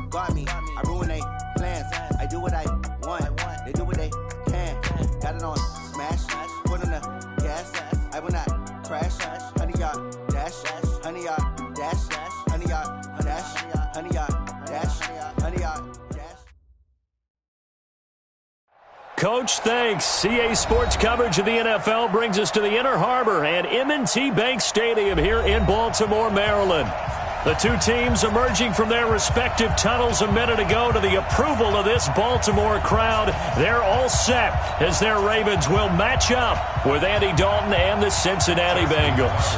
guard me. I ruin they plans. I do what I want. They do what they can. Got it on smash. Put on the gas. I will not crash. 100-yard dash. 100-yard dash. 100-yard dash. 100-yard dash. 100-yard dash. Coach, thanks. CA Sports coverage of the NFL brings us to the Inner Harbor and M&T Bank Stadium here in Baltimore, Maryland. The two teams emerging from their respective tunnels a minute ago to the approval of this Baltimore crowd. They're all set as their Ravens will match up with Andy Dalton and the Cincinnati Bengals.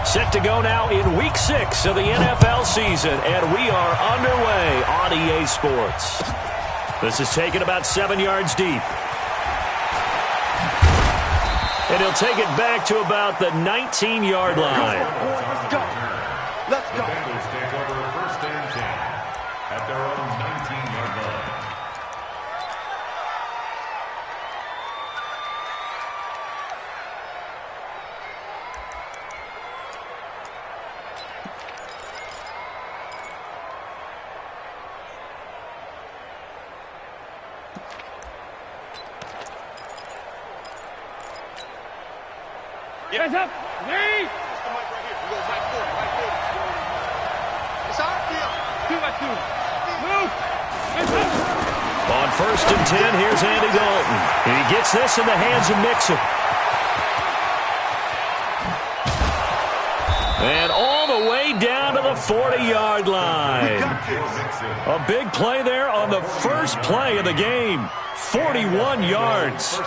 Set to go now in Week 6 of the NFL season, and we are underway on EA Sports. This is taken about 7 yards deep. And he'll take it back to about the 19-yard line. Let's go. Let's go. The Bengals take over first and 10 at their own 19-yard line. Hands up. Knee. That's the mic right here. We go right forward. It's our field. 2-by-2. Move. Hands up. On first and 10, here's Andy Dalton. He gets this in the hands of Mixon. And all the way down to the 40-yard line. A big play there on the first play of the game. 41 yards.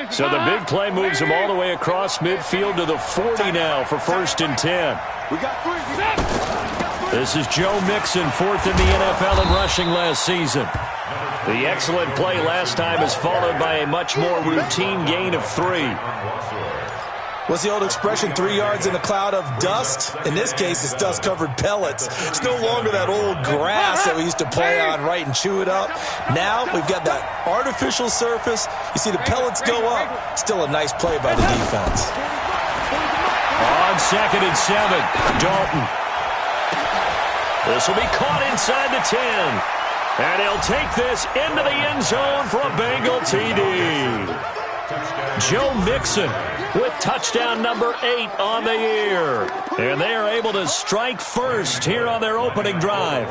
So the big play moves him all the way across midfield to the 40 now for first and 10. This is Joe Mixon, fourth in the NFL in rushing last season. The excellent play last time is followed by a much more routine gain of 3. What's the old expression, 3 yards in a cloud of dust? In this case, it's dust-covered pellets. It's no longer that old grass that we used to play on, right, and chew it up. Now we've got that artificial surface. You see the pellets go up. Still a nice play by the defense. On second and 7, Dalton. This will be caught inside the 10. And he'll take this into the end zone for a Bengal TD. Joe Mixon with touchdown number 8 on the year. And they are able to strike first here on their opening drive.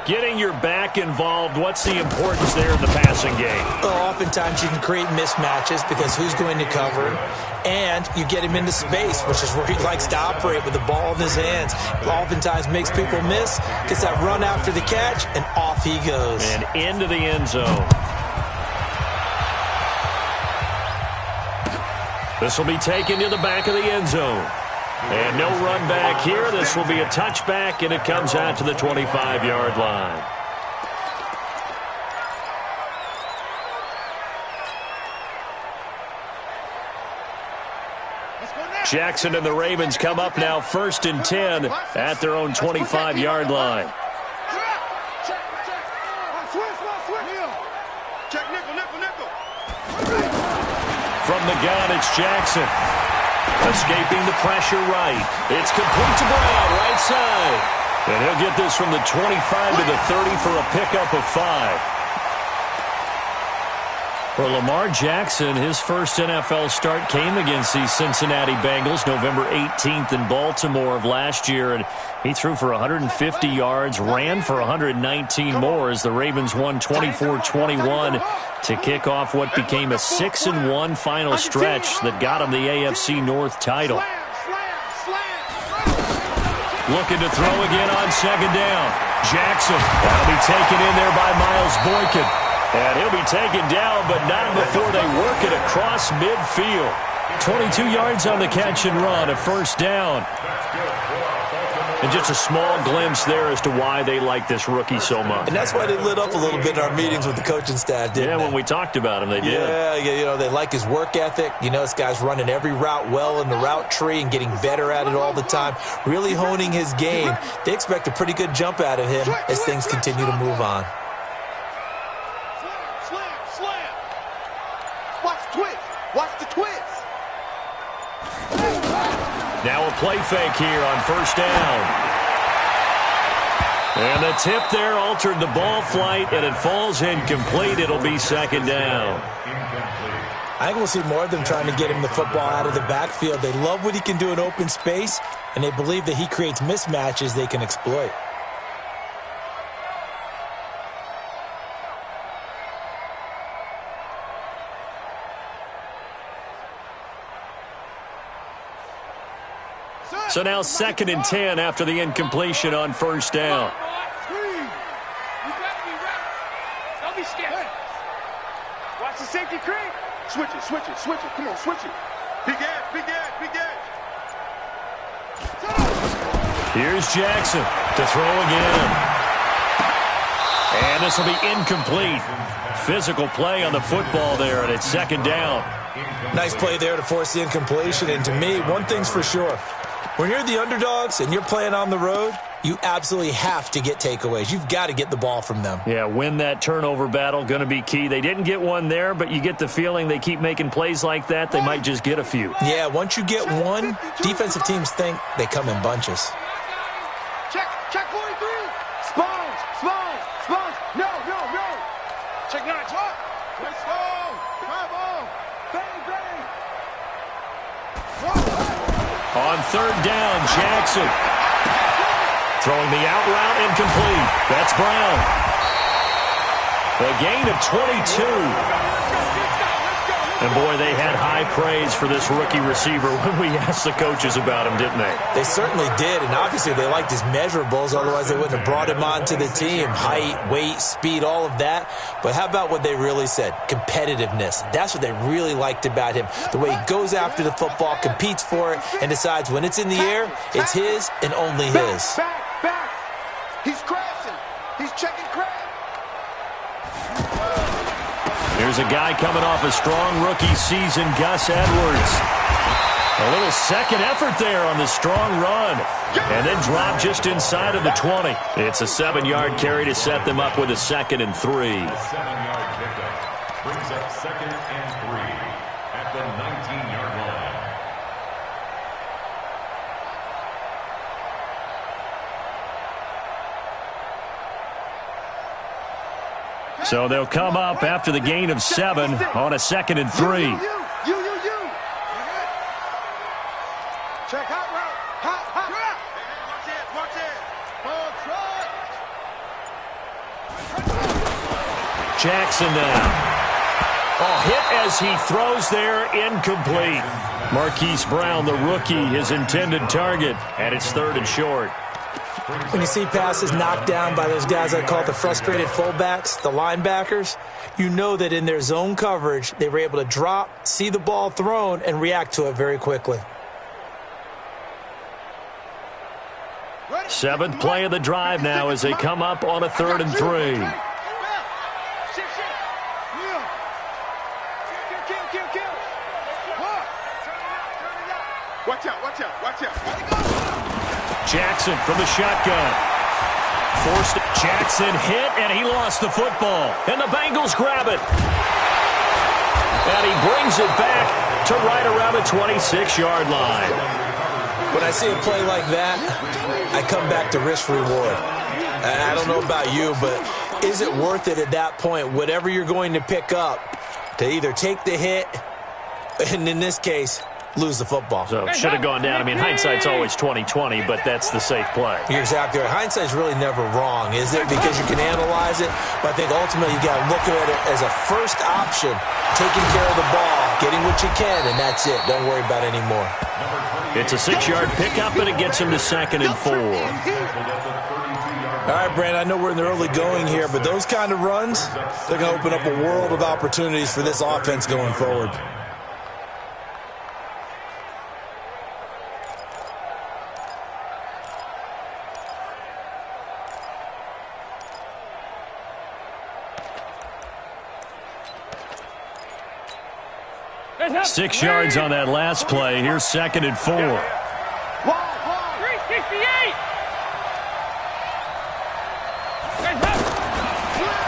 Getting your back involved, what's the importance there in the passing game? Well, oftentimes you can create mismatches because who's going to cover him? And you get him into space, which is where he likes to operate with the ball in his hands. Oftentimes makes people miss, gets that run after the catch, and off he goes. And into the end zone. This will be taken to the back of the end zone. And no run back here. This will be a touchback, and it comes out to the 25-yard line. Jackson and the Ravens come up now first and 10 at their own 25-yard line. From the gun, it's Jackson. Escaping the pressure right. It's complete to Brown, right side. And he'll get this from the 25 to the 30 for a pickup of 5. For Lamar Jackson, his first NFL start came against the Cincinnati Bengals November 18th in Baltimore of last year. And he threw for 150 yards, ran for 119 more as the Ravens won 24-21 to kick off what became a 6-1 final stretch that got him the AFC North title. Looking to throw again on second down. Jackson, that'll be taken in there by Miles Boykin. And he'll be taken down, but not before they work it across midfield. 22 yards on the catch and run, a first down. And just a small glimpse there as to why they like this rookie so much. And that's why they lit up a little bit in our meetings with the coaching staff, didn't they? Yeah, when we talked about him, they did. Yeah, you know, they like his work ethic. You know, this guy's running every route well in the route tree and getting better at it all the time, really honing his game. They expect a pretty good jump out of him as things continue to move on. Now a play fake here on first down. And the tip there altered the ball flight, and it falls incomplete. It'll be second down. I think we'll see more of them trying to get him the football out of the backfield. They love what he can do in open space, and they believe that he creates mismatches they can exploit. So now 2nd and 10 after the incompletion on first down. You better be ready. Don't be scared. Watch the safety creep. Switch it, switch it, switch it. Come on, switch it. Big edge, big edge, big edge. Here's Jackson to throw again. And this will be incomplete. Physical play on the football there, and it's second down. Nice play there to force the incompletion. And to me, one thing's for sure. When you're the underdogs and you're playing on the road, you absolutely have to get takeaways. You've got to get the ball from them. Yeah, win that turnover battle, going to be key. They didn't get one there, but you get the feeling they keep making plays like that, they might just get a few. Yeah, once you get one, defensive teams think they come in bunches. Check 43. Spawns. No. Check 9. Let's go. Come on. Bang. On third down, Jackson. Throwing the out route incomplete. That's Brown. A gain of 22. And, boy, they had high praise for this rookie receiver when we asked the coaches about him, didn't they? They certainly did, and obviously they liked his measurables. Otherwise, they wouldn't have brought him onto the team. Height, weight, speed, all of that. But how about what they really said? Competitiveness. That's what they really liked about him. The way he goes after the football, competes for it, and decides when it's in the air, it's his and only his. Back. He's crashing. He's checking crash. Here's a guy coming off a strong rookie season, Gus Edwards. A little second effort there on the strong run. And then drop just inside of the 20. It's a 7-yard carry to set them up with a 2nd and 3. 7-yard pickup brings up 2nd and 3 at the 19-yard line. So they'll come up after the gain of 7 on a 2nd and 3. You. Check hot route. Watch it. Jackson now. Hit as he throws there, incomplete. Marquise Brown, the rookie, his intended target, and it's 3rd and short. When you see passes knocked down by those guys I call the frustrated fullbacks, the linebackers, you know that in their zone coverage, they were able to drop, see the ball thrown, and react to it very quickly. 7th play of the drive now as they come up on a 3rd and 3. Watch out. Jackson from the shotgun. Forced Jackson hit, and he lost the football. And the Bengals grab it. And he brings it back to right around the 26-yard line. When I see a play like that, I come back to risk-reward. I don't know about you, but is it worth it at that point, whatever you're going to pick up, to either take the hit, and in this case, lose the football? So should have gone down. I mean, hindsight's always 20/20, but that's the safe play. You're exactly right. Hindsight's really never wrong, is it? Because you can analyze it, but I think ultimately you got to look at it as a first option, taking care of the ball, getting what you can, and that's it. Don't worry about it anymore. It's a 6-yard pickup, and it gets him to 2nd and 4. All right, Brandon, I know we're in the early going here, but those kind of runs, they're going to open up a world of opportunities for this offense going forward. Six yards on that last play. Here's 2nd and 4. 368.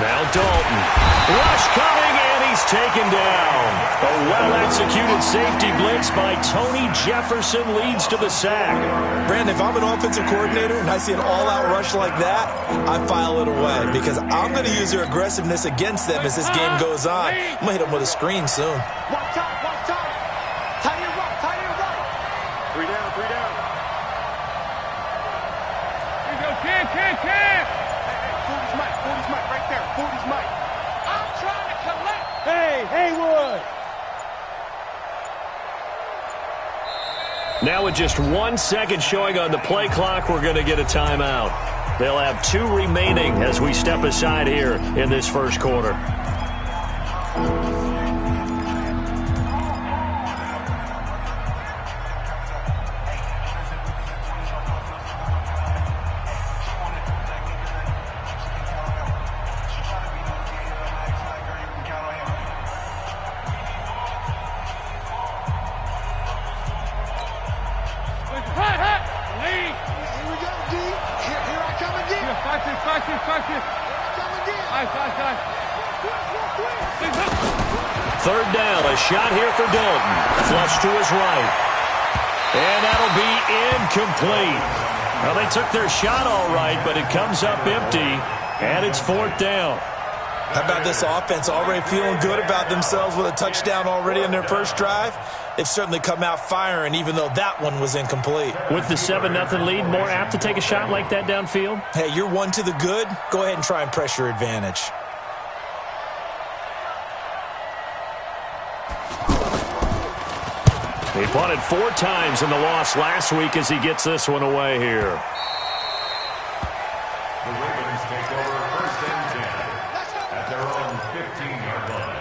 Now Dalton. Rush coming, and he's taken down. A well-executed safety blitz by Tony Jefferson leads to the sack. Brandon, if I'm an offensive coordinator and I see an all-out rush like that, I file it away because I'm going to use their aggressiveness against them as this game goes on. I'm going to hit them with a screen soon. Watch out, watch out. Tie your rock, tie your rock. 3 down, 3 down. Here you go, kid. Hey, 40's Mike, right there. 40's Mike. I'm trying to collect. Hey, Haywood. Now with just 1 second showing on the play clock, we're going to get a timeout. They'll have 2 remaining as we step aside here in this first quarter. Third down, a shot here for Dalton. Flush to his right. And that'll be incomplete. Well, they took their shot all right, but it comes up empty, and it's 4th down. How about this offense already feeling good about themselves with a touchdown already in their first drive? They've certainly come out firing, even though that one was incomplete. With the 7-0 lead, more apt to take a shot like that downfield? Hey, you're one to the good. Go ahead and try and press your advantage. He punted 4 times in the loss last week as he gets this one away here. The Ravens take over 1st and 10 at their own 15-yard line.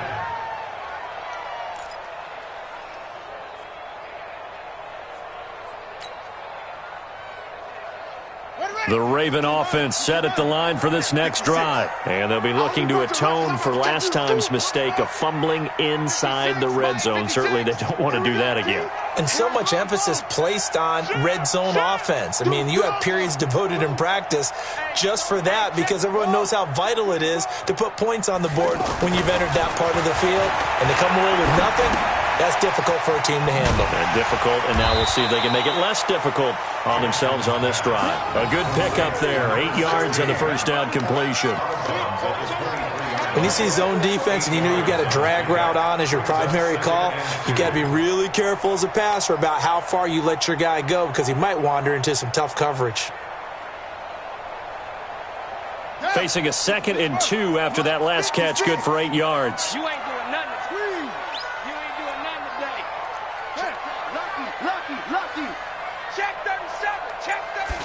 The Raven offense set at the line for this next drive. And they'll be looking to atone for last time's mistake of fumbling inside the red zone. Certainly they don't want to do that again. And so much emphasis placed on red zone offense. I mean, you have periods devoted in practice just for that because everyone knows how vital it is to put points on the board when you've entered that part of the field. And to come away with nothing, that's difficult for a team to handle. And difficult, and now we'll see if they can make it less difficult on themselves on this drive. A good pickup there, 8 yards on the first down completion. When you see zone defense and you know you've got a drag route on as your primary call, you got to be really careful as a passer about how far you let your guy go because he might wander into some tough coverage. Facing a 2nd and 2 after that last catch, good for 8 yards. You ain't doing nothing. You ain't doing nothing today. Lucky. Check 37. Check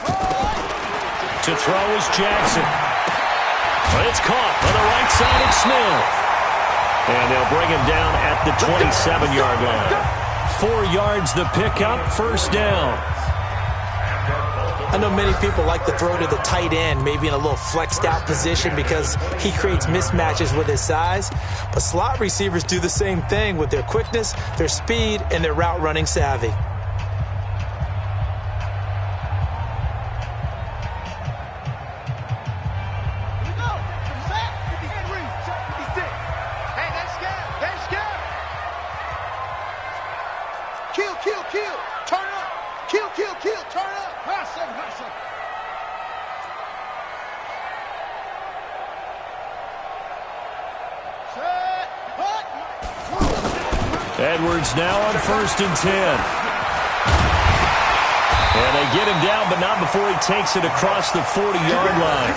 37. To throw is Jackson. But it's caught on the right side of Smith. And they'll bring him down at the 27-yard line. 4 yards the pickup, 1st down. I know many people like to throw to the tight end, maybe in a little flexed out position because he creates mismatches with his size. But slot receivers do the same thing with their quickness, their speed, and their route running savvy. Kill. Turn up. Kill. Turn up. High second. Edwards now on 1st and 10. And they get him down, but not before he takes it across the 40-yard line.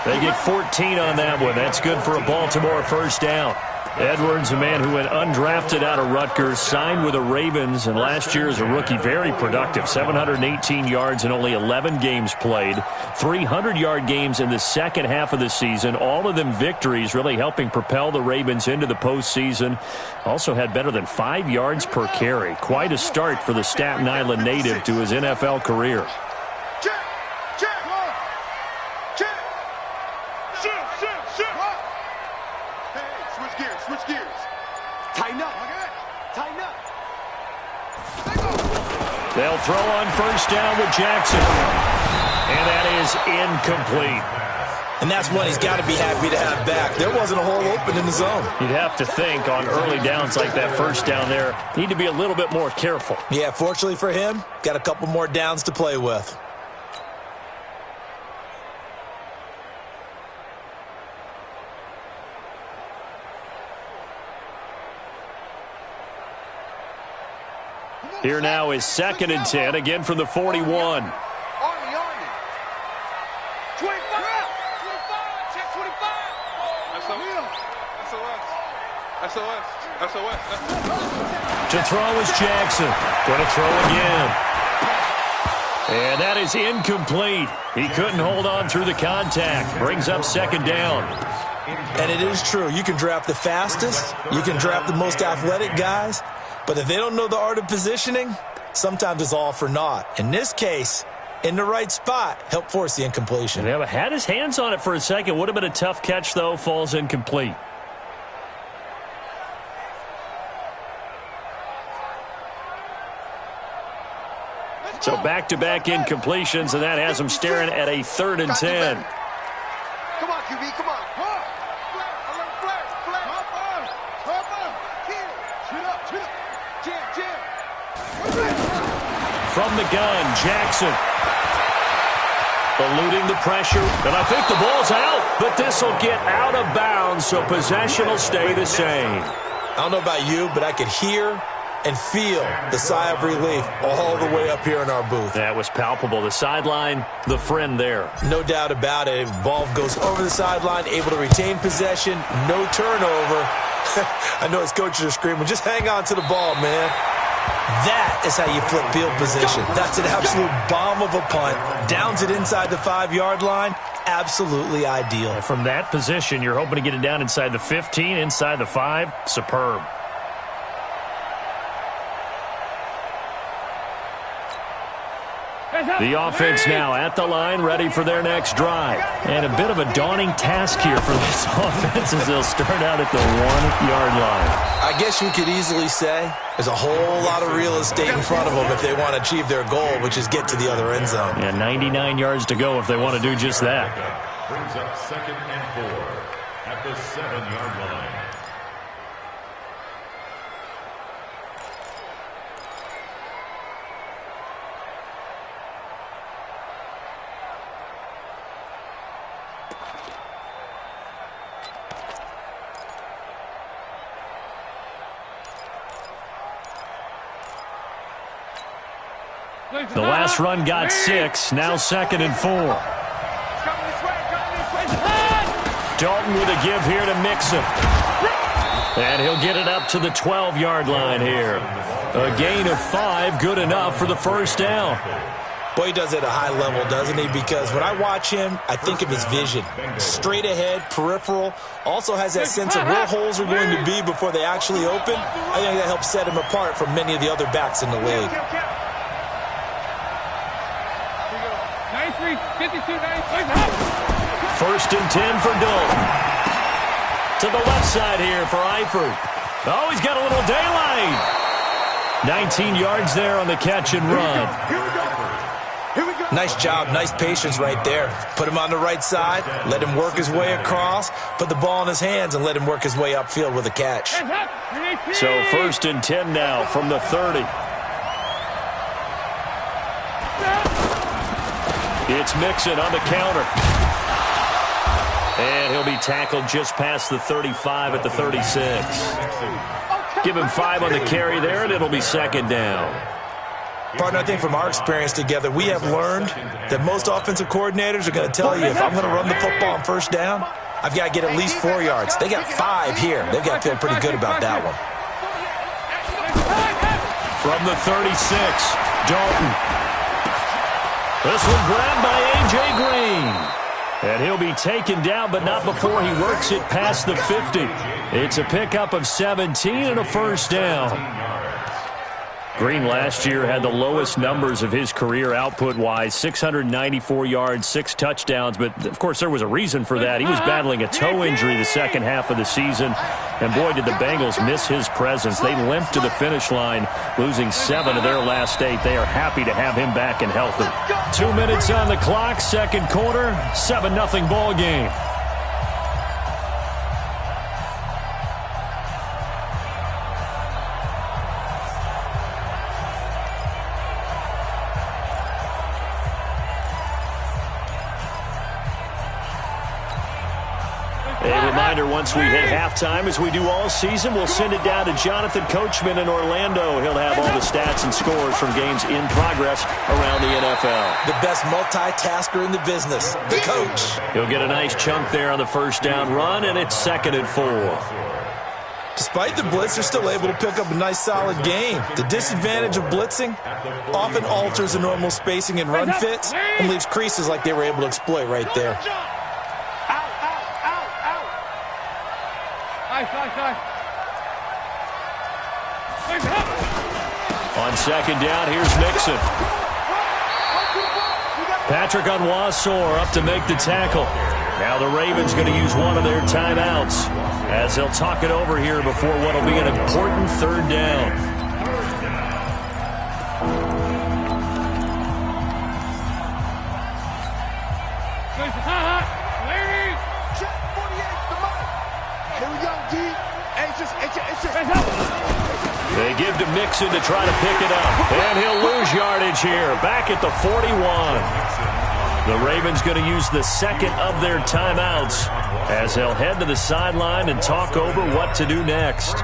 They get 14 on that one. That's good for a Baltimore 1st down. Edwards, a man who went undrafted out of Rutgers, signed with the Ravens, and last year as a rookie, very productive. 718 yards in only 11 games played. 300-yard games in the second half of the season. All of them victories, really helping propel the Ravens into the postseason. Also had better than 5 yards per carry. Quite a start for the Staten Island native to his NFL career. Switch gears. Tighten up. They'll throw on 1st down with Jackson. And that is incomplete. And that's one he's got to be happy to have back. There wasn't a hole open in the zone. You'd have to think on early downs like that first down there, need to be a little bit more careful. Yeah, fortunately for him, got a couple more downs to play with. Here now is 2nd and 10, again from the 41. Army. 25. 25. Check 25. SOS. To throw is Jackson. Going to throw again. And that is incomplete. He couldn't hold on through the contact. Brings up 2nd down. And it is true. You can draft the fastest. You can draft the most athletic guys. But if they don't know the art of positioning, sometimes it's all for naught. In this case, in the right spot, help force the incompletion. Yeah, but had his hands on it for a second. Would have been a tough catch, though. Falls incomplete. So back-to-back incompletions, and that has him staring at a 3rd and 10. Come on, QB, come on. From the gun, Jackson. Eluding the pressure, and I think the ball's out, but this will get out of bounds, so possession will stay the same. I don't know about you, but I could hear and feel the sigh of relief all the way up here in our booth. That was palpable. The sideline, the friend there. No doubt about it. Ball goes over the sideline, able to retain possession, no turnover. I know his coaches are screaming, just hang on to the ball, man. That is how you flip field position. That's an absolute bomb of a punt. Downs it inside the 5-yard line. Absolutely ideal. And from that position, you're hoping to get it down inside the 15, inside the 5. Superb. The offense now at the line, ready for their next drive. And a bit of a daunting task here for this offense as they'll start out at the 1-yard line. I guess you could easily say there's a whole lot of real estate in front of them if they want to achieve their goal, which is get to the other end zone. Yeah, 99 yards to go if they want to do just that. Brings up 2nd and 4 at the 7-yard line. The last run got 6, now 2nd and 4. Dalton with a give here to Mixon. And he'll get it up to the 12-yard line here. A gain of 5, good enough for the first down. Boy, he does it at a high level, doesn't he? Because when I watch him, I think of his vision. Straight ahead, peripheral. Also has that sense of where holes are going to be before they actually open. I think that helps set him apart from many of the other backs in the league. 1st and 10 for Dalton. To the left side here for Eifert. Oh, he's got a little daylight. 19 yards there on the catch and run. Nice job, nice patience right there. Put him on the right side, let him work his way across, put the ball in his hands, and let him work his way upfield with a catch. So 1st and 10 now from the 30. It's Mixon on the counter. And he'll be tackled just past the 35 at the 36. Give him 5 on the carry there, and it'll be 2nd down. Partner, I think from our experience together, we have learned that most offensive coordinators are going to tell you, if I'm going to run the football on 1st down, I've got to get at least 4 yards. They got 5 here. They've got to feel pretty good about that one. From the 36, Dalton. This one grabbed by A.J. Green. And he'll be taken down, but not before he works it past the 50. It's a pickup of 17 and a first down. Green last year had the lowest numbers of his career output-wise, 694 yards, 6 touchdowns. But, of course, there was a reason for that. He was battling a toe injury the second half of the season. And, boy, did the Bengals miss his presence. They limped to the finish line, losing 7 of their last 8. They are happy to have him back and healthy. 2 minutes on the clock, second quarter, 7-0 ball game. A reminder, once we hit halftime, as we do all season, we'll send it down to Jonathan Coachman in Orlando. He'll have all the stats and scores from games in progress around the NFL. The best multitasker in the business, the coach. He'll get a nice chunk there on the first down run, and it's 2nd and 4. Despite the blitz, they're still able to pick up a nice, solid gain. The disadvantage of blitzing often alters the normal spacing and run fits and leaves creases like they were able to exploit right there. On second down, here's Mixon. Patrick Onwuasor up to make the tackle. Now the Ravens going to use one of their timeouts as they'll talk it over here before what will be an important third down. They give to Mixon to try to pick it up. And he'll lose yardage here. Back at the 41. The Ravens going to use the second of their timeouts as they'll head to the sideline and talk over what to do next.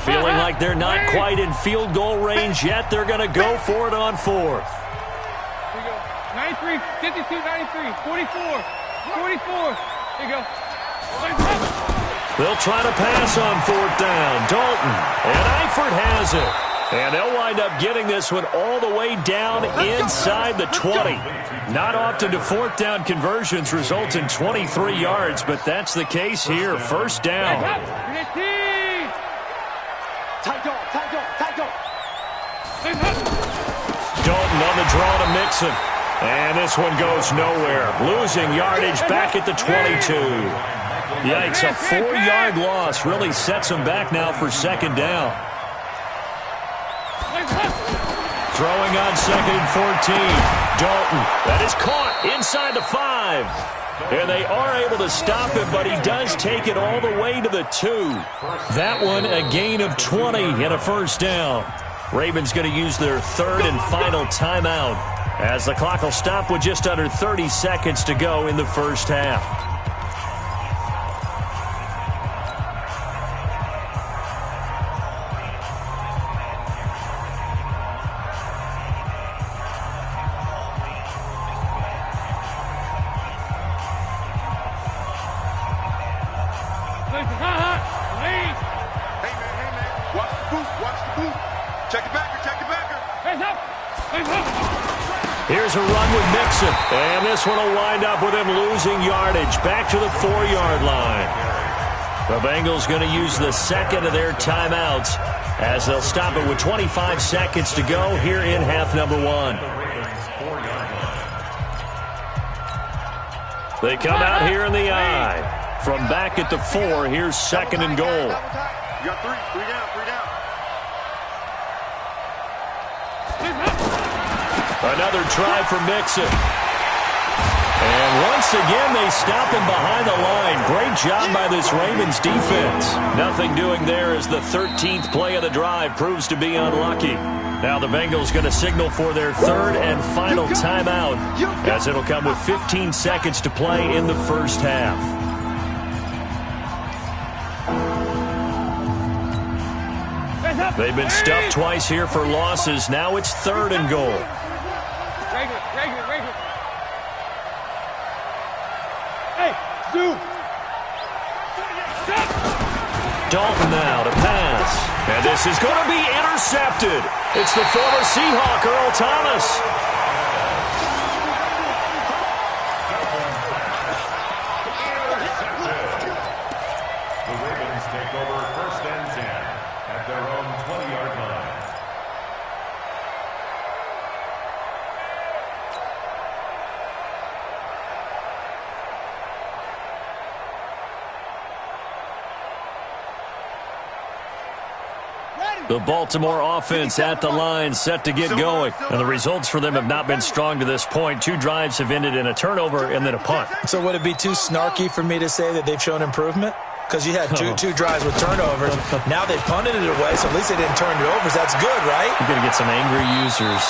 Feeling like they're not quite in field goal range yet. They're going to go for it on 4th. 93, 52, 93, 44, 44. Here you go. They'll try to pass on 4th down. Dalton, and Eifert has it. And they'll wind up getting this one all the way down inside the 20. Not often do 4th down conversions result in 23 yards, but that's the case here. First down. Dalton on the draw to Mixon. And this one goes nowhere. Losing yardage back at the 22. Yikes, a 4-yard loss really sets him back now for second down. Throwing on 2nd and 14. Dalton, that is caught inside the 5. And they are able to stop him, but he does take it all the way to the 2. That one a gain of 20 and a first down. Ravens going to use their third and final timeout as the clock will stop with just under 30 seconds to go in the first half. Here's a run with Mixon, and this one will wind up with him losing yardage back to the 4-yard line. The Bengals going to use the second of their timeouts as they'll stop it with 25 seconds to go here in half number 1. They come out here in the I. From back at the 4, here's 2nd and goal. You got three down. Another try for Mixon. And once again, they stop him behind the line. Great job by this Ravens defense. Nothing doing there as the 13th play of the drive proves to be unlucky. Now the Bengals going to signal for their third and final timeout as it'll come with 15 seconds to play in the first half. They've been stuffed twice here for losses. Now it's 3rd and goal. Regular. Hey, Dubb. Dalton now to pass. And this is going to be intercepted. It's the former Seahawk, Earl Thomas. The Ravens take over 1st and 10 at their own 20-yard line. The Baltimore offense at the line, set to get going. And the results for them have not been strong to this point. 2 drives have ended in a turnover and then a punt. So would it be too snarky for me to say that they've shown improvement? Because you had two drives with turnovers. Now they punted it away, so at least they didn't turn it over. That's good, right? You're going to get some angry users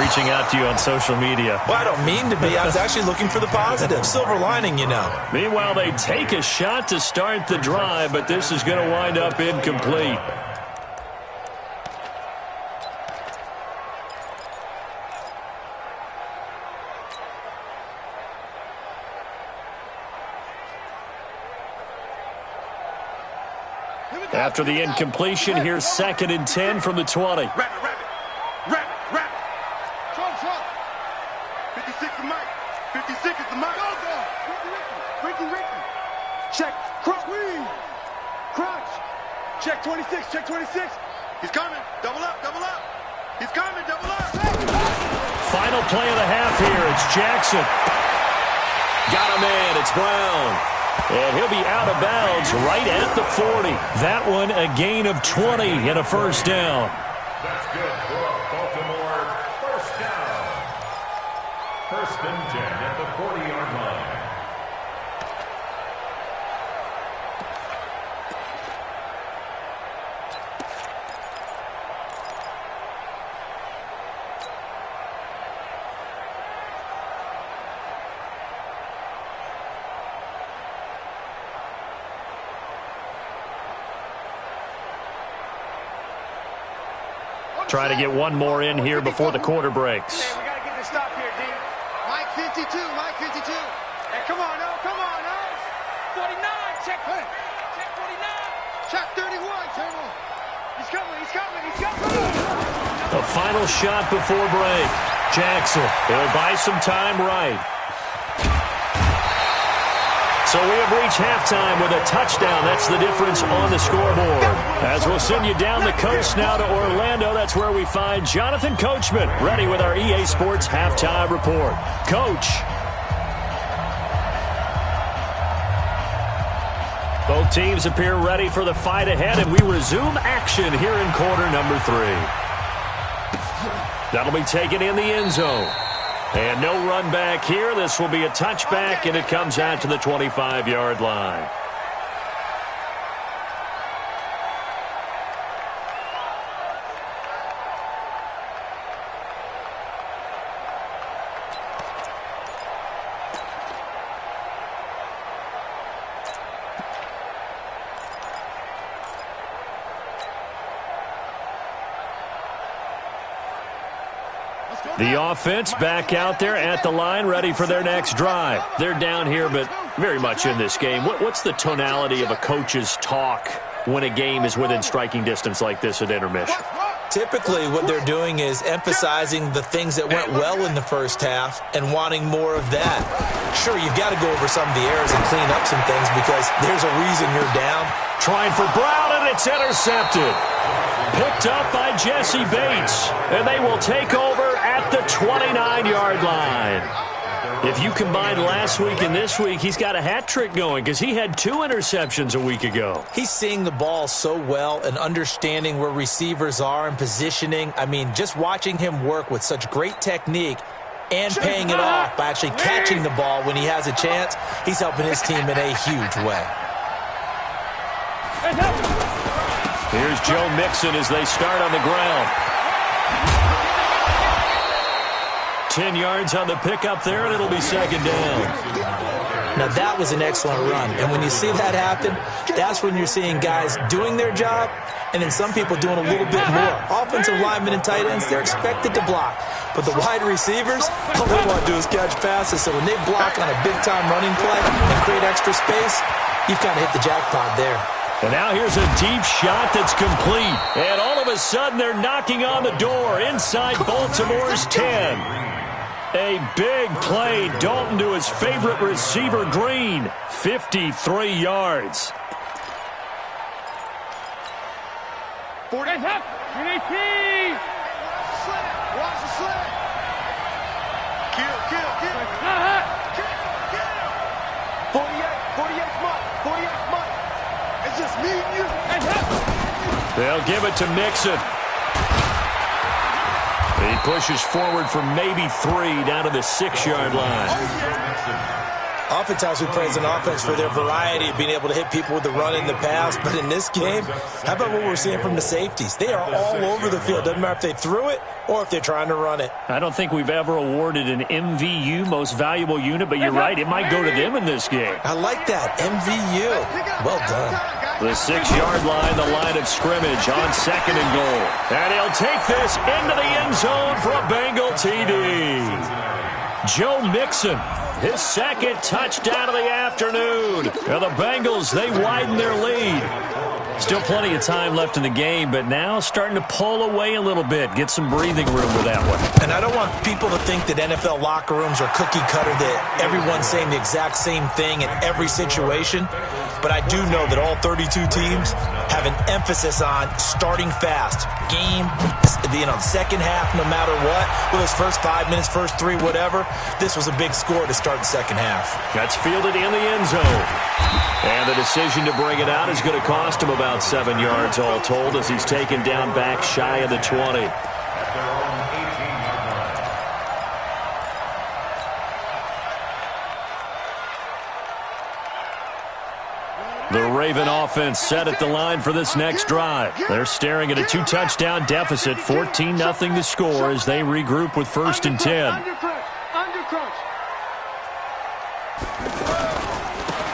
reaching out to you on social media. Well, I don't mean to be. I was actually looking for the positive. Silver lining, you know. Meanwhile, they take a shot to start the drive, but this is going to wind up incomplete. After the incompletion, here's 2nd and 10 from the 20. Rabbit. 56 is Mike. 56 is the Mike. Ricky. Check. Crunch. Check 26. He's coming. Double up. He's coming. Double up. Final play of the half here. It's Jackson. Got a man. It's Brown. And he'll be out of bounds right at the 40. That one a gain of 20 and a first down. That's good for a Baltimore first down. 1st and 10 at the 40-yard line. Try to get one more in here before the quarter breaks. Hey, we got to get this stop here, D. Mike 52. Hey, come on, no. 49, check 49. Check 31, Turbo. He's coming. A final shot before break. Jackson, he'll buy some time right. So we have reached halftime with a touchdown. That's the difference on the scoreboard. As we'll send you down the coast now to Orlando, that's where we find Jonathan Coachman, ready with our EA Sports halftime report. Coach. Both teams appear ready for the fight ahead, and we resume action here in quarter number 3. That'll be taken in the end zone. And no run back here. This will be a touchback, and it comes out to the 25-yard line. The offense back out there at the line, ready for their next drive. They're down here, but very much in this game. What's the tonality of a coach's talk when a game is within striking distance like this at intermission? Typically, what they're doing is emphasizing the things that went well in the first half and wanting more of that. Sure, you've got to go over some of the errors and clean up some things because there's a reason you're down. Trying for Brown, and it's intercepted. Picked up by Jesse Bates, and they will take over at the 29-yard line. If you combine last week and this week, he's got a hat trick going because he had 2 interceptions a week ago. He's seeing the ball so well and understanding where receivers are and positioning. I mean, just watching him work with such great technique and paying it off by actually catching the ball when he has a chance, he's helping his team in a huge way. Here's Joe Mixon as they start on the ground. 10 yards on the pickup there, and it'll be second down. Now, that was an excellent run. And when you see that happen, that's when you're seeing guys doing their job and then some people doing a little bit more. Offensive linemen and tight ends, they're expected to block. But the wide receivers, all they want to do is catch passes. So when they block on a big-time running play and create extra space, you've kind of hit the jackpot there. And now here's a deep shot that's complete. And all of a sudden, they're knocking on the door inside Baltimore's 10. A big play. Dalton to his favorite receiver, Green. 53 yards. 40. Watch the slant. Kill. 48 Mike. It's just me and you. They'll give it to Mixon. He pushes forward for maybe 3 down to the 6-yard line. Oftentimes we praise an offense for their variety of being able to hit people with the run in the pass. But in this game, how about what we're seeing from the safeties? They are all over the field. Doesn't matter if they threw it or if they're trying to run it. I don't think we've ever awarded an MVU, most valuable unit, but you're right. It might go to them in this game. I like that. MVU. Well done. The 6-yard line, the line of scrimmage on 2nd and goal. And he'll take this into the end zone for a Bengal TD. Joe Mixon, his 2nd touchdown of the afternoon. And the Bengals, they widen their lead. Still plenty of time left in the game, but now starting to pull away a little bit. Get some breathing room with that one. And I don't want people to think that NFL locker rooms are cookie cutter, that everyone's saying the exact same thing in every situation. But I do know that all 32 teams have an emphasis on starting fast. Game, second half, no matter what. Whether it's first 5 minutes, first 3, whatever. This was a big score to start the second half. That's fielded in the end zone. And the decision to bring it out is going to cost him about 7 yards all told as he's taken down back shy of the 20. The Raven offense set at the line for this next drive. They're staring at a 2-touchdown deficit, 14-0 to score as they regroup with 1st and 10.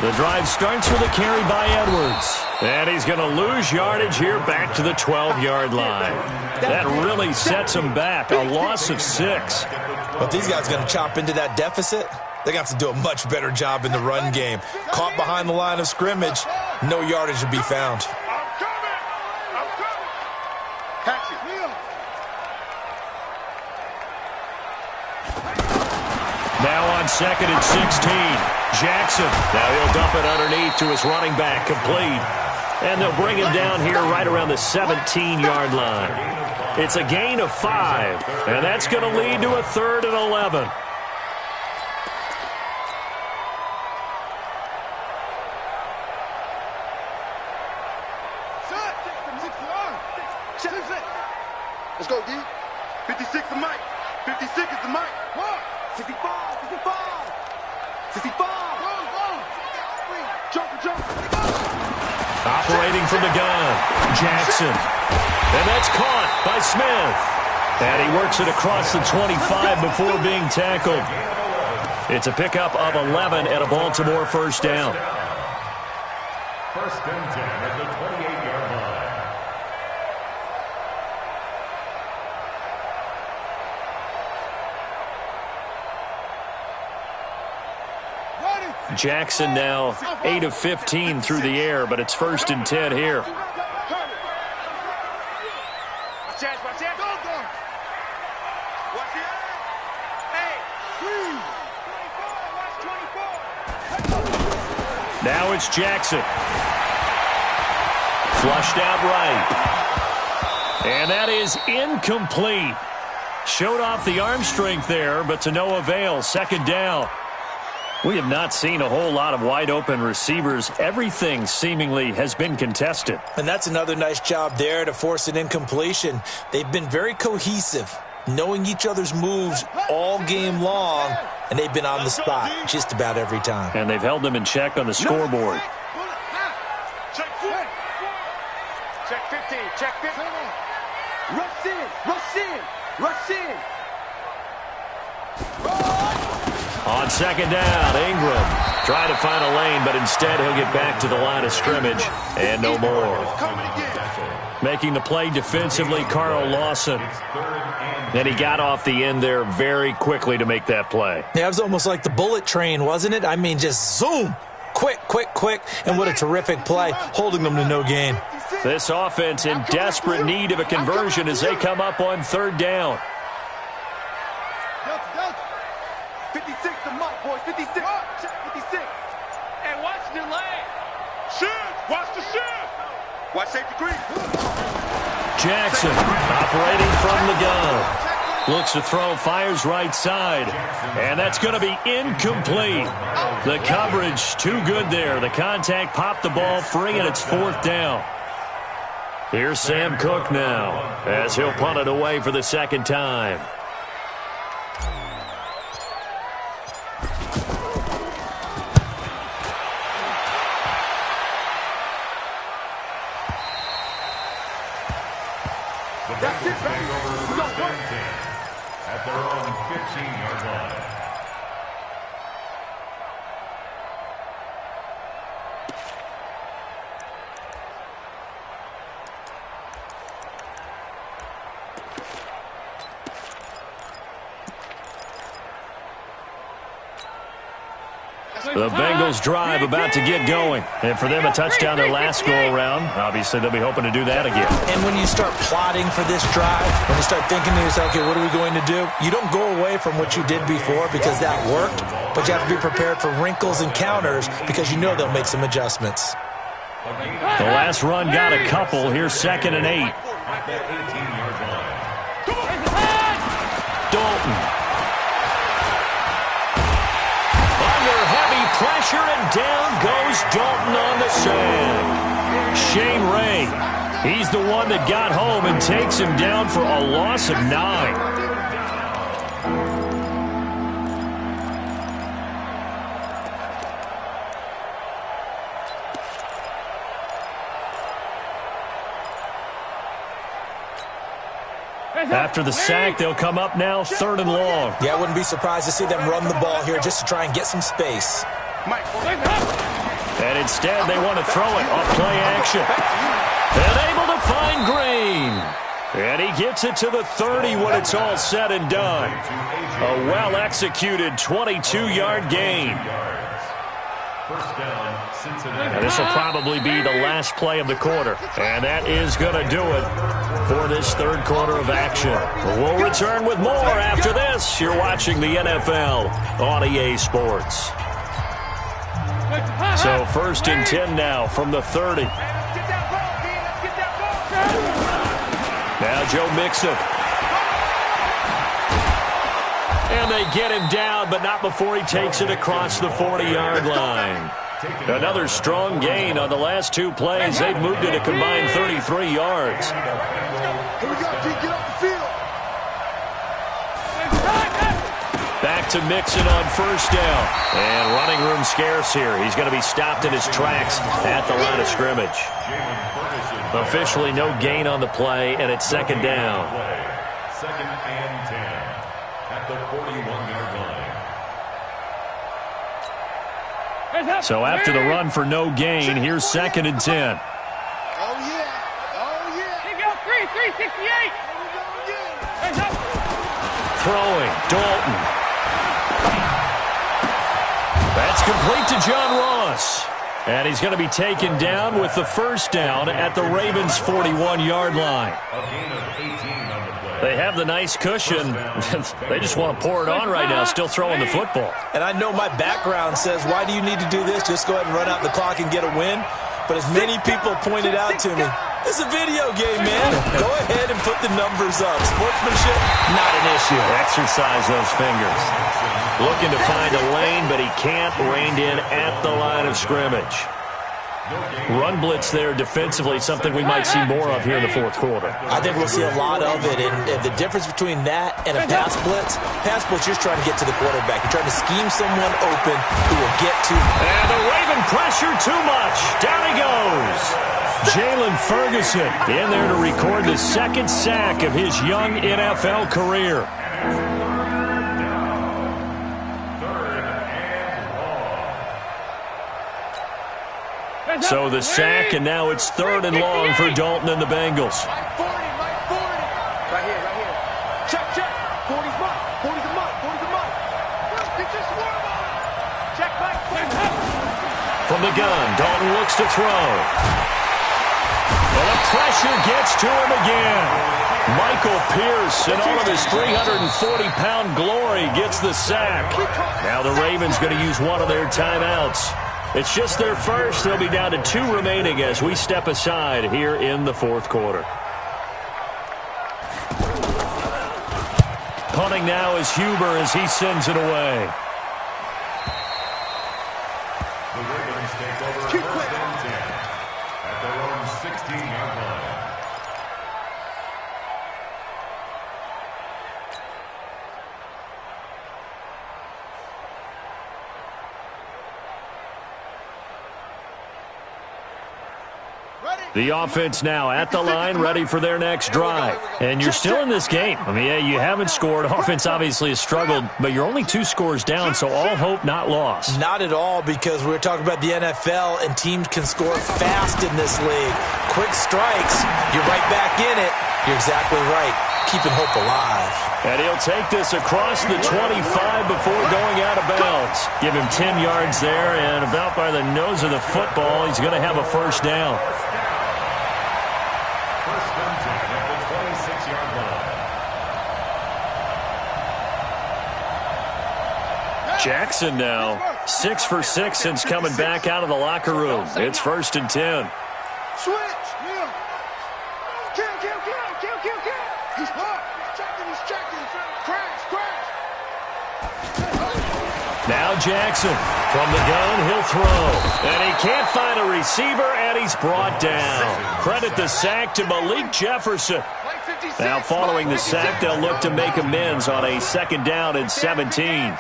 The drive starts with a carry by Edwards. And he's going to lose yardage here back to the 12-yard line. That really sets him back, a loss of 6. But these guys are going to chop into that deficit. They're going to have to do a much better job in the run game. Caught behind the line of scrimmage, no yardage to be found. I'm coming. Catch it. Now on 2nd and 16. Jackson. Now he'll dump it underneath to his running back, complete. And they'll bring him down here right around the 17-yard line. It's a gain of 5, and that's going to lead to a 3rd and 11. Let's go, D. 56 is Mike. 56 is the Mike. 65. Jump. Operating from the gun, Jackson. And that's caught by Smith. And he works it across the 25 before being tackled. It's a pickup of 11 and a Baltimore 1st down. 1st and 10 at the 28-yard line. Jackson now 8 of 15 through the air, but it's 1st and 10 here. Watch it. Hey. Watch 24. Now it's Jackson. Flushed out right. And that is incomplete. Showed off the arm strength there, but to no avail. 2nd down. We have not seen a whole lot of wide-open receivers. Everything seemingly has been contested. And that's another nice job there to force an incompletion. They've been very cohesive, knowing each other's moves all game long, and they've been on the spot just about every time. And they've held them in check on the scoreboard. Check 15. Check 15. Rush in. On 2nd down, Ingram trying to find a lane, but instead he'll get back to the line of scrimmage and no more. Making the play defensively, Carl Lawson. And he got off the end there very quickly to make that play. Yeah, it was almost like the bullet train, wasn't it? I mean, just zoom. Quick, and what a terrific play, holding them to no gain. This offense in desperate need of a conversion as they come up on third down. 56 the mark, boys. 56. Check 56. And watch the lane. Shift. Watch the shift. Watch safety green. Jackson operating from the gun. Looks to throw, fires right side. And that's going to be incomplete. The coverage too good there. The contact popped the ball free, and it's fourth down. Here's Sam Cook now as he'll punt it away for the second time. The Bengals take over first and 10 at their own 15-yard line. The Bengals drive about to get going. And for them, a touchdown their last go-around. Obviously, they'll be hoping to do that again. And when you start plotting for this drive, when you start thinking to yourself, okay, what are we going to do? You don't go away from what you did before because that worked, but you have to be prepared for wrinkles and counters because you know they'll make some adjustments. The last run got a couple. Here's 2nd and 8. Dalton. Pressure, and down goes Dalton on the sand. Shane Ray, he's the one that got home and takes him down for a loss of 9. After the sack, they'll come up now 3rd and long. Yeah, I wouldn't be surprised to see them run the ball here just to try and get some space. And instead, they want to throw it off play action. And able to find Green. And he gets it to the 30 when it's all said and done. A well-executed 22-yard gain. And this will probably be the last play of the quarter. And that is going to do it for this third quarter of action. We'll return with more after this. You're watching the NFL on EA Sports. So 1st and 10 now from the 30. Now Joe Mixon. And they get him down, but not before he takes it across the 40-yard line. Another strong gain on the last 2 plays. They've moved it a combined 33 yards. Back to Mixon on 1st down. And running room scarce here. He's going to be stopped in his tracks at the line of scrimmage. Officially no gain on the play, and it's 2nd down. 2nd and 10 at the 41-yard line. So after the run for no gain, here's 2nd and 10. Oh, yeah. Oh, yeah. They go 368. Throwing, Dalton. That's complete to John Ross. And he's going to be taken down with the 1st down at the Ravens' 41-yard line. A gain of 18 on the play. They have the nice cushion. They just want to pour it on right now, still throwing the football. And I know my background says, why do you need to do this? Just go ahead and run out the clock and get a win. But as many people pointed out to me, it's a video game, man. Go ahead and put the numbers up. Sportsmanship, not an issue. Exercise those fingers. Looking to find a lane, but he can't. Reined in at the line of scrimmage. Run blitz there defensively, something we might see more of here in the 4th quarter. I think we'll see a lot of it. And the difference between that and a pass blitz, you're just trying to get to the quarterback. You're trying to scheme someone open who will get to. And the Raven pressure too much. Down he goes. Jalen Ferguson in there to record the 2nd sack of his young NFL career. So the sack, and now it's 3rd and long for Dalton and the Bengals. Right here. Check. 40's mark. 40's a mark. Check, Mike. From From the gun, Dalton looks to throw. And the pressure gets to him again. Michael Pierce, in all of his 340-pound glory, gets the sack. Now the Ravens going to use one of their timeouts. It's just their first. They'll be down to 2 remaining as we step aside here in the fourth quarter. Punting now is Huber as he sends it away. The Ravens take over first and 10 at their own 16-yard line. The offense now at the line, ready for their next drive. And you're still in this game. I mean, yeah, you haven't scored. Offense obviously has struggled, but you're only 2 scores down, so all hope not lost. Not at all, because we were talking about the NFL, and teams can score fast in this league. Quick strikes, you're right back in it. You're exactly right. Keeping hope alive. And he'll take this across the 25 before going out of bounds. Give him 10 yards there, and about by the nose of the football, he's going to have a first down. First and 10 at the 26-yard line. Jackson now 6 for 6 since coming back out of the locker room. It's first and 10. Switch. Kill. He's hot. He's checking. Crash. Now Jackson from the gun, he'll throw. And he can't find a receiver, and he's brought down. Credit the sack to Malik Jefferson. Now following the sack, they'll look to make amends on a second down and 17.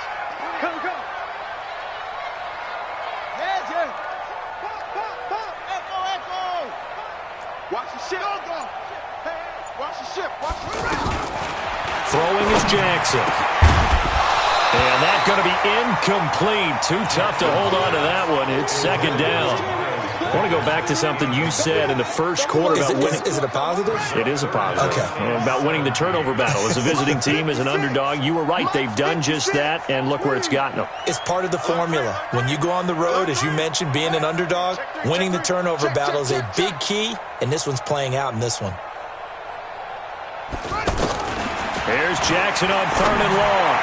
Throwing is Jackson. And that's going to be incomplete. Too tough to hold on to that one. It's second down. I want to go back to something you said in the first quarter about winning. Is it a positive? It is a positive. Okay. About winning the turnover battle. As a visiting team, as an underdog, you were right. They've done just that, and look where it's gotten them. It's part of the formula. When you go on the road, as you mentioned, being an underdog, winning the turnover battle is a big key, and this one's playing out in this one. Here's Jackson on 3rd and long.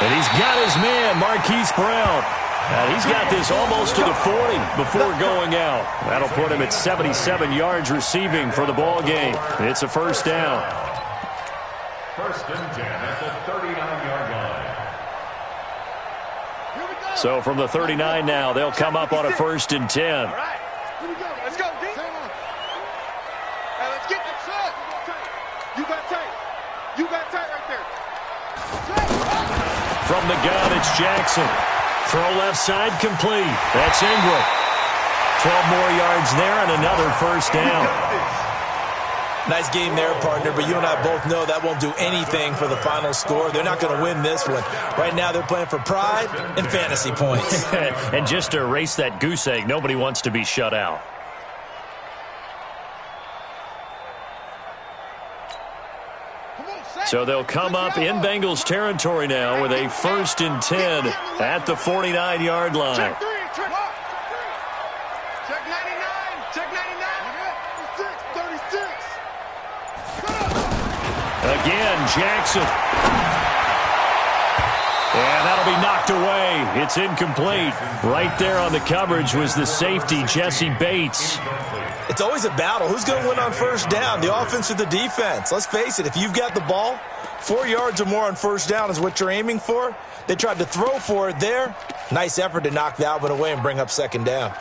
And he's got his man, Marquise Brown. And he's got this almost to the 40 before going out. That'll put him at 77 yards receiving for the ball game. It's a first down. First and 10 at the 39-yard line. So from the 39 now, they'll come up on a first and 10. All right. Here we go. Let's go, D. Hey, let's get that shot. You got tight. You got tight right there. From the gun, it's Jackson. Throw left side complete. That's Ingram. 12 more yards there and another first down. Nice game there, partner, but you and I both know that won't do anything for the final score. They're not going to win this one. Right now they're playing for pride and fantasy points. And just to erase that goose egg, nobody wants to be shut out. So they'll come up in Bengals territory now with a first and 10 at the 49-yard line. Check 3. Check 99. Check 99. 36. Again, Jackson. And that'll be knocked away. It's incomplete. Right there on the coverage was the safety, Jesse Bates. It's always a battle. Who's going to win on first down, the offense or the defense? Let's face it, if you've got the ball, 4 yards or more on first down is what you're aiming for. They tried to throw for it there. Nice effort to knock that one away and bring up second down.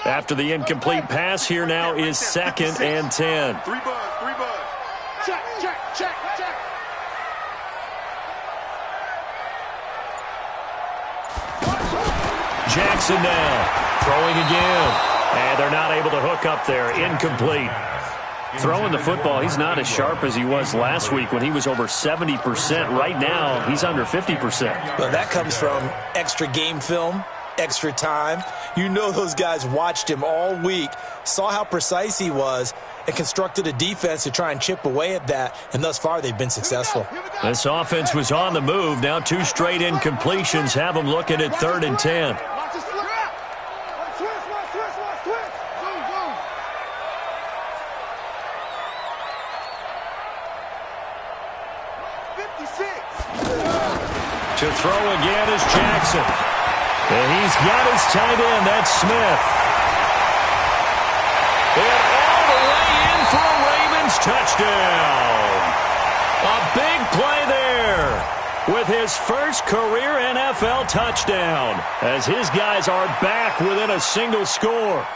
After the incomplete pass, here now is second and 10. 3 buds. Check. Jackson now throwing again. And they're not able to hook up there. Incomplete. Throwing the football, he's not as sharp as he was last week when he was over 70%. Right now, he's under 50%. Well, that comes from extra game film, extra time. You know those guys watched him all week, saw how precise he was, and constructed a defense to try and chip away at that, and thus far they've been successful. This offense was on the move. Now 2 straight incompletions have them looking at 3rd and 10. To throw again is Jackson. And he's got his tight end. That's Smith. And all the way in for a Ravens touchdown. A big play there with his first career NFL touchdown as his guys are back within a single score.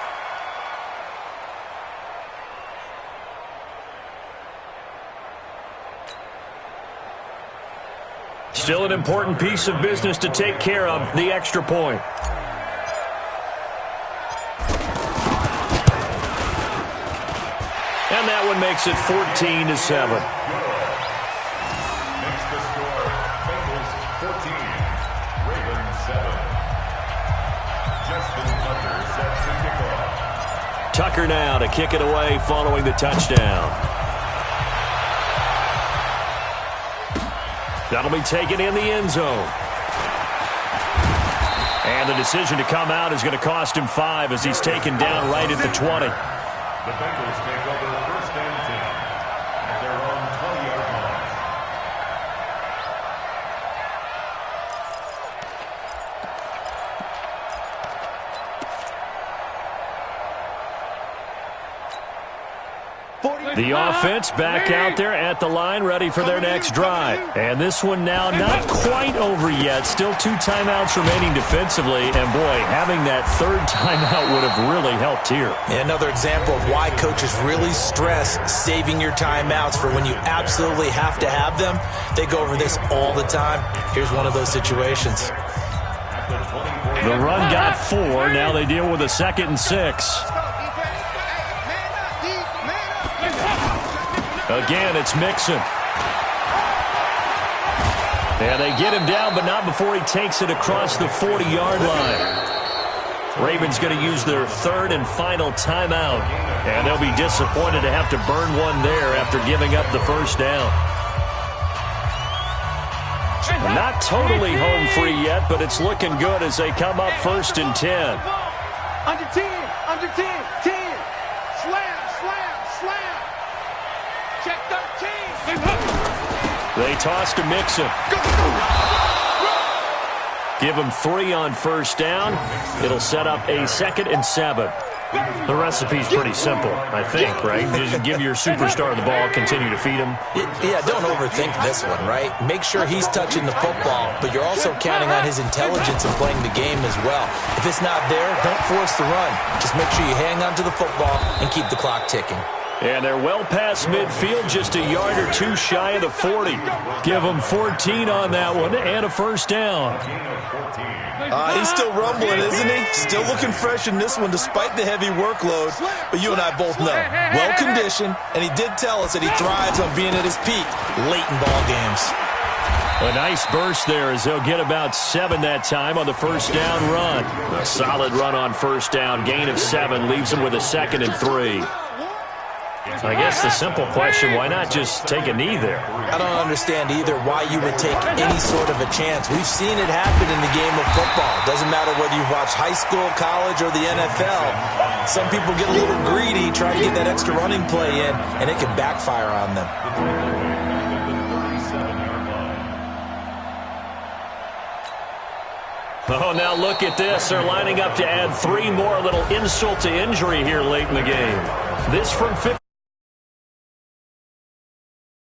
Still an important piece of business to take care of, the extra point. And that one makes it 14-7. Makes the score, Bengals 14, Ravens 7. Justin Tucker sets the kickoff. Tucker now to kick it away following the touchdown. That'll be taken in the end zone. And the decision to come out is going to cost him 5 as he's taken down right at the 20. The Bengals take over 1st and 10 at their own 20-yard line. The offense back out there at the line, ready for their next drive. And this one now not quite over yet. Still 2 timeouts remaining defensively. And, boy, having that 3rd timeout would have really helped here. Another example of why coaches really stress saving your timeouts for when you absolutely have to have them. They go over this all the time. Here's one of those situations. The run got 4. Now they deal with a 2nd and 6. Again, it's Mixon. And they get him down, but not before he takes it across the 40-yard line. Ravens going to use their 3rd and final timeout. And they'll be disappointed to have to burn one there after giving up the first down. Not totally home free yet, but it's looking good as they come up 1st and 10. Under 10, under 10, 10. Slam, slam, slam. Check 13. They toss to Mixon. Give him 3 on 1st down. It'll set up a 2nd and 7. The recipe's pretty simple, I think, right? Just give your superstar the ball, continue to feed him. Yeah, don't overthink this one, right? Make sure he's touching the football, but you're also counting on his intelligence in playing the game as well. If it's not there, don't force the run. Just make sure you hang on to the football and keep the clock ticking. And they're well past midfield, just a yard or 2 shy of the 40. Give them 14 on that one and a 1st down. He's still rumbling, isn't he? Still looking fresh in this one despite the heavy workload. But you and I both know, well-conditioned, and he did tell us that he thrives on being at his peak late in ball games. A nice burst there as they'll get about 7 that time on the 1st down run. A solid run on 1st down, gain of 7, leaves them with a 2nd and 3. I guess the simple question, why not just take a knee there? I don't understand either why you would take any sort of a chance. We've seen it happen in the game of football. Doesn't matter whether you've watched high school, college, or the NFL. Some people get a little greedy, try to get that extra running play in, and it can backfire on them. Oh, now look at this. They're lining up to add 3 more. A little insult to injury here late in the game. This from 50.